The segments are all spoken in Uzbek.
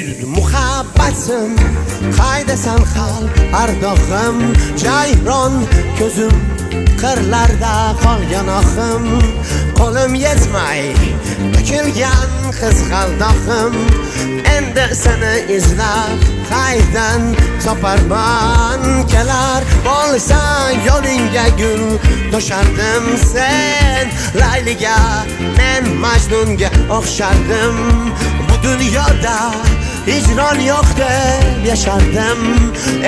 muhabbatim qaydasan xalq ardog'im jayron ko'zim qirlarda qolgan oxim qo'lim yetmay to'kilgan qizg'aldoqim endi seni izlab qaydan toparman kelar bo'lsang yo'lingga gul to'shardim sen layliga men majnunga o'xshardim bu dunyoda hijron yo'q deb yashardim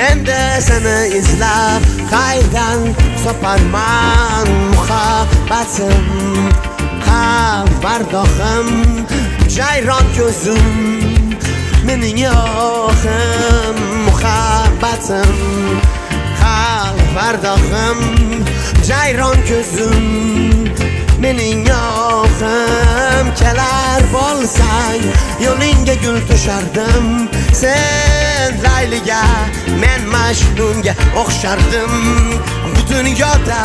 endi seni izlab qaydan toparman muhabbatim qalb bardoqim jayron ko'zim mening yo'qim muhabbatim qalb bardoqim jayron ko'zim mening yo'qim kelar bo'lsang yo'lingga gul to'shardim sen layliga men majnunga o'xshardim bu dunyoda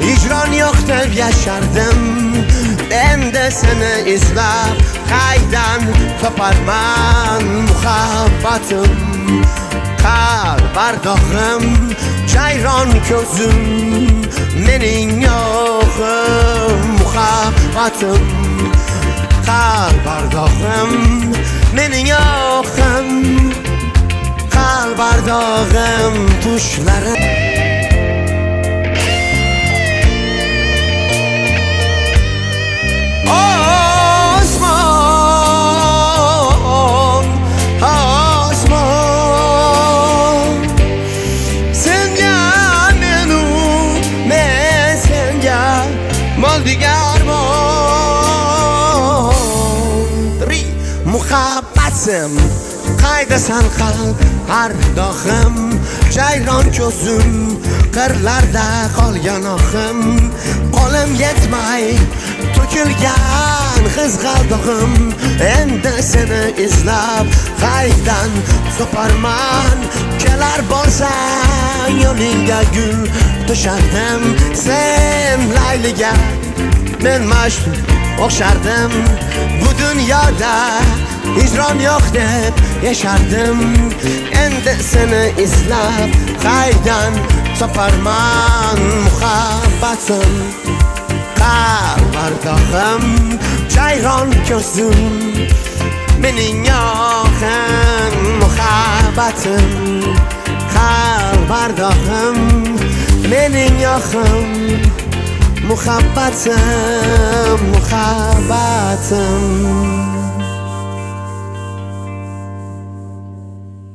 hijron yo'q deb yashardim endi seni izlab qaydan toparman muhabbatim qalb bardoqim jayron ko'zim mening yo'qim muhabbatim qalb bardoqim mening yo'qim qalb bardoqim tushlarim muhabbatim qaydasan qalb ardog'im jayron ko'zim qirlarda qolgan oxim qo'lim yetmay to'kilgan qizg'aldog'im endi seni izlab qaydan toparman kelar bo'lsang yo'lingga gul to'shardim sen layliga men majnun o'xshardim bu dunyoda hijron yo'q deb yashardim endi seni izlab qaydan toparman muhabbatim qalb bardoqim jayron ko'zim mening yo'qim muhabbatim qalb bardoqim mening yo'qim muhabbatim